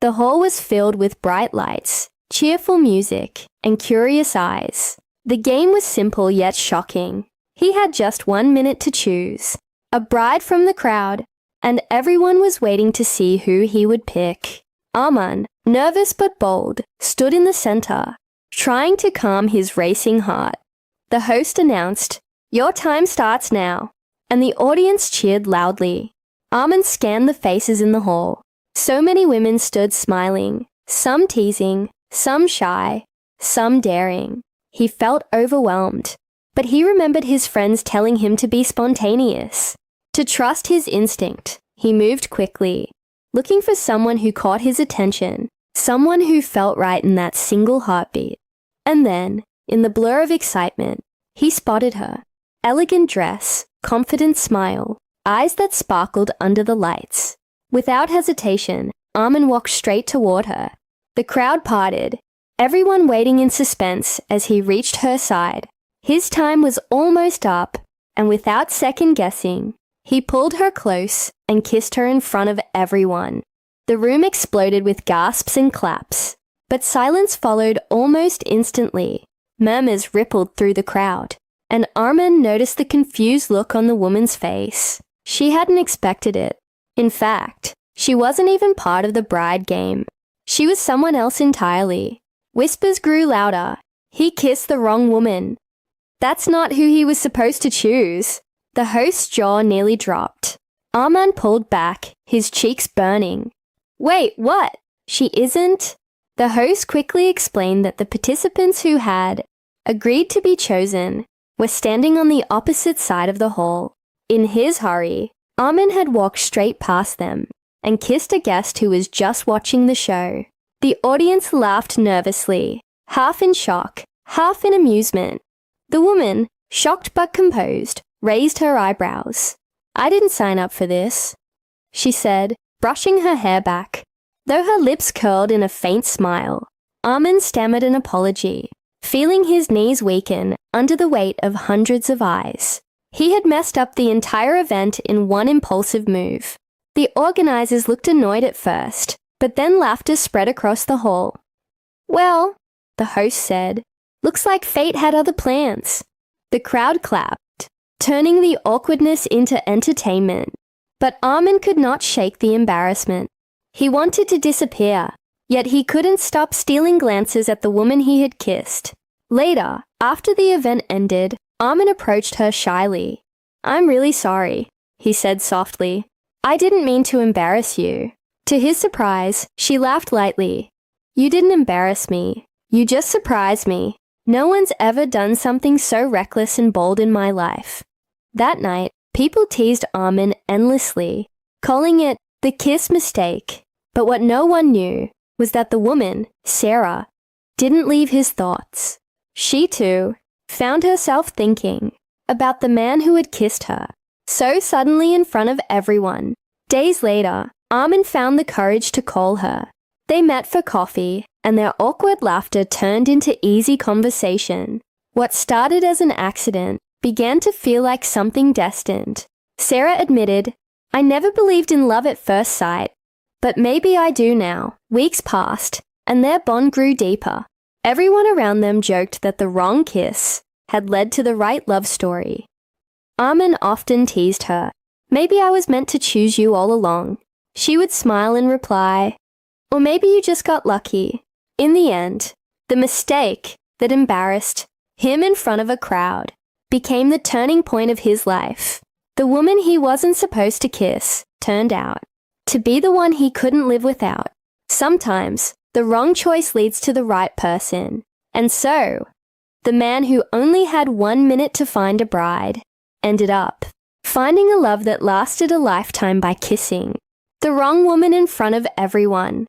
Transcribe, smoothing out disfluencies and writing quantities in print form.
The hall was filled with bright lights, cheerful music, and curious eyes. The game was simple yet shocking. He had just 1 minute to choose a bride from the crowd, and everyone was waiting to see who he would pick. Arman, nervous but bold, stood in the center, trying to calm his racing heart. The host announced, "Your time starts now," and the audience cheered loudly. Arman scanned the faces in the hall. So many women stood smiling, some teasing, some shy, some daring. He felt overwhelmed, but he remembered his friends telling him to be spontaneous, to trust his instinct. He moved quickly, looking for someone who caught his attention, someone who felt right in that single heartbeat. And then, in the blur of excitement, he spotted her. Elegant dress, confident smile, eyes that sparkled under the lights. Without hesitation, Arman walked straight toward her. The crowd parted, everyone waiting in suspense as he reached her side. His time was almost up, and without second-guessing, he pulled her close and kissed her in front of everyone. The room exploded with gasps and claps, but silence followed almost instantly. Murmurs rippled through the crowd, and Arman noticed the confused look on the woman's face. She hadn't expected it. In fact, she wasn't even part of the bride game. She was someone else entirely. Whispers grew louder. He kissed the wrong woman. That's not who he was supposed to choose. The host's jaw nearly dropped. Arman pulled back, his cheeks burning. Wait, what? She isn't? The host quickly explained that the participants who had agreed to be chosen were standing on the opposite side of the hall. In his hurry, Arman had walked straight past them and kissed a guest who was just watching the show. The audience laughed nervously, half in shock, half in amusement. The woman, shocked but composed, raised her eyebrows. "I didn't sign up for this," she said, brushing her hair back. Though her lips curled in a faint smile, Arman stammered an apology, feeling his knees weaken under the weight of hundreds of eyes. He had messed up the entire event in one impulsive move. The organizers looked annoyed at first, but then laughter spread across the hall. "Well," the host said, "looks like fate had other plans." The crowd clapped, turning the awkwardness into entertainment. But Arman could not shake the embarrassment. He wanted to disappear, yet he couldn't stop stealing glances at the woman he had kissed. Later, after the event ended, Arman approached her shyly. "I'm really sorry," he said softly. "I didn't mean to embarrass you." To his surprise, she laughed lightly. "You didn't embarrass me. You just surprised me. No one's ever done something so reckless and bold in my life." That night, people teased Arman endlessly, calling it the kiss mistake. But what no one knew was that the woman, Sarah, didn't leave his thoughts. She, too, found herself thinking about the man who had kissed her so suddenly in front of everyone. Days later, Arman found the courage to call her. They met for coffee, and their awkward laughter turned into easy conversation. What started as an accident began to feel like something destined. Sarah admitted, "I never believed in love at first sight, but maybe I do now." Weeks passed, and their bond grew deeper. Everyone around them joked that the wrong kiss had led to the right love story. Arman often teased her, "Maybe I was meant to choose you all along." She would smile and reply, "Or maybe you just got lucky." In the end, the mistake that embarrassed him in front of a crowd became the turning point of his life. The woman he wasn't supposed to kiss turned out to be the one he couldn't live without. Sometimes, the wrong choice leads to the right person. And so, the man who only had 1 minute to find a bride ended up finding a love that lasted a lifetime by kissing the wrong woman in front of everyone.